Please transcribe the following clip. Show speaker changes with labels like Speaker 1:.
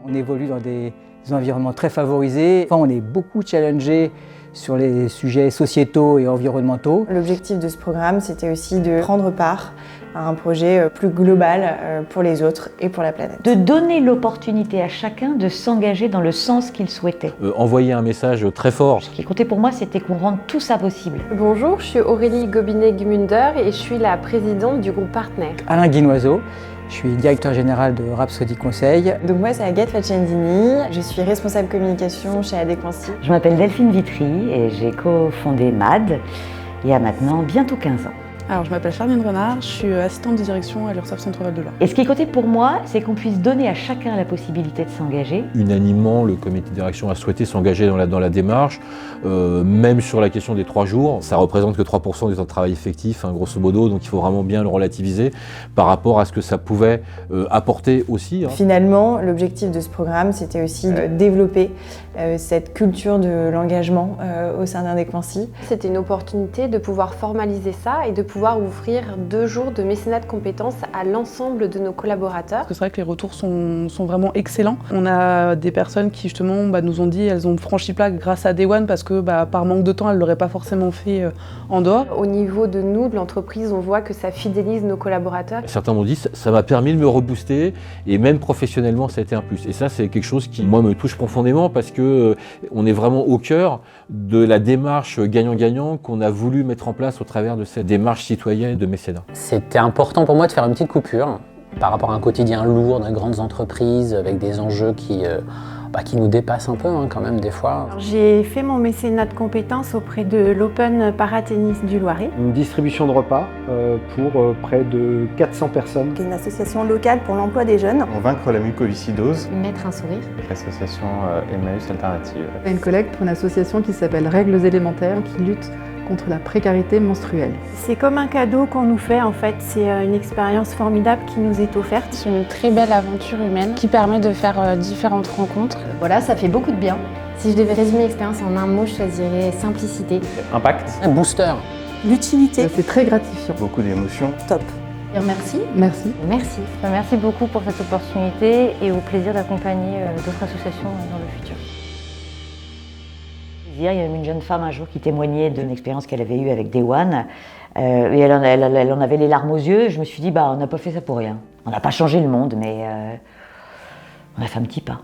Speaker 1: On évolue dans des environnements très favorisés. Enfin, on est beaucoup challengé sur les sujets sociétaux et environnementaux.
Speaker 2: L'objectif de ce programme, c'était aussi de prendre part à un projet plus global pour les autres et pour la planète.
Speaker 3: De donner l'opportunité à chacun de s'engager dans le sens qu'il souhaitait.
Speaker 4: Envoyer un message très fort.
Speaker 3: Ce qui comptait pour moi, c'était qu'on rende tout ça possible.
Speaker 5: Bonjour, je suis Aurélie Gobinet-Gmunder et je suis la présidente du groupe Partner.
Speaker 1: Alain Guinoiseau, je suis directeur général de Rhapsody Conseil.
Speaker 2: Donc moi, c'est Agathe Facendini, je suis responsable communication chez Adéquancy.
Speaker 3: Je m'appelle Delphine Vitry et j'ai cofondé MAD il y a maintenant bientôt 15 ans.
Speaker 6: Alors, je m'appelle Charline Renard, je suis assistante de direction à l'URSSAF Centre Val de Loire.
Speaker 3: Et ce qui comptait pour moi, c'est qu'on puisse donner à chacun la possibilité de s'engager.
Speaker 4: Unanimement, le comité de direction a souhaité s'engager dans la démarche, même sur la question des 3 jours. Ça représente que 3% du temps de travail effectif, grosso modo, donc il faut vraiment bien le relativiser par rapport à ce que ça pouvait apporter aussi.
Speaker 2: Finalement, l'objectif de ce programme, c'était aussi de développer cette culture de l'engagement au sein d'Adéquancy.
Speaker 5: C'était une opportunité de pouvoir formaliser ça et de pouvoir ouvrir 2 jours de mécénat de compétences à l'ensemble de nos collaborateurs.
Speaker 6: Parce que c'est vrai que les retours sont vraiment excellents. On a des personnes qui justement nous ont dit qu'elles ont franchi le pas grâce à Day One parce que par manque de temps, elles ne l'auraient pas forcément fait en dehors.
Speaker 5: Au niveau de nous, de l'entreprise, on voit que ça fidélise nos collaborateurs.
Speaker 4: Certains m'ont dit ça m'a permis de me rebooster et même professionnellement ça a été un plus. Et ça c'est quelque chose qui moi me touche profondément parce que on est vraiment au cœur de la démarche gagnant-gagnant qu'on a voulu mettre en place au travers de cette démarche citoyenne de mécénat.
Speaker 7: C'était important pour moi de faire une petite coupure par rapport à un quotidien lourd de grandes entreprises avec des enjeux qui nous dépassent un peu quand même des fois.
Speaker 8: J'ai fait mon mécénat de compétences auprès de l'Open Paratennis du Loiret.
Speaker 9: Une distribution de repas pour près de 400 personnes.
Speaker 8: Une association locale pour l'emploi des jeunes.
Speaker 10: On vaincre la mucoviscidose.
Speaker 5: Mettre un sourire.
Speaker 10: L'association Emmaüs Alternative.
Speaker 11: Une collecte pour une association qui s'appelle Règles élémentaires qui lutte contre la précarité menstruelle.
Speaker 8: C'est comme un cadeau qu'on nous fait en fait, c'est une expérience formidable qui nous est offerte.
Speaker 12: C'est une très belle aventure humaine qui permet de faire différentes rencontres.
Speaker 13: Voilà, ça fait beaucoup de bien. Si je devais résumer l'expérience en un mot, je choisirais simplicité.
Speaker 10: Impact.
Speaker 7: Un booster.
Speaker 8: L'utilité.
Speaker 11: C'est très gratifiant.
Speaker 10: Beaucoup d'émotions.
Speaker 8: Top.
Speaker 13: Merci.
Speaker 11: Merci.
Speaker 13: Merci.
Speaker 14: Merci beaucoup pour cette opportunité et au plaisir d'accompagner d'autres associations dans le futur.
Speaker 3: Il y a même une jeune femme un jour qui témoignait d'une expérience qu'elle avait eue avec Day One et elle en avait les larmes aux yeux. Je me suis dit, on n'a pas fait ça pour rien. On n'a pas changé le monde, mais on a fait un petit pas.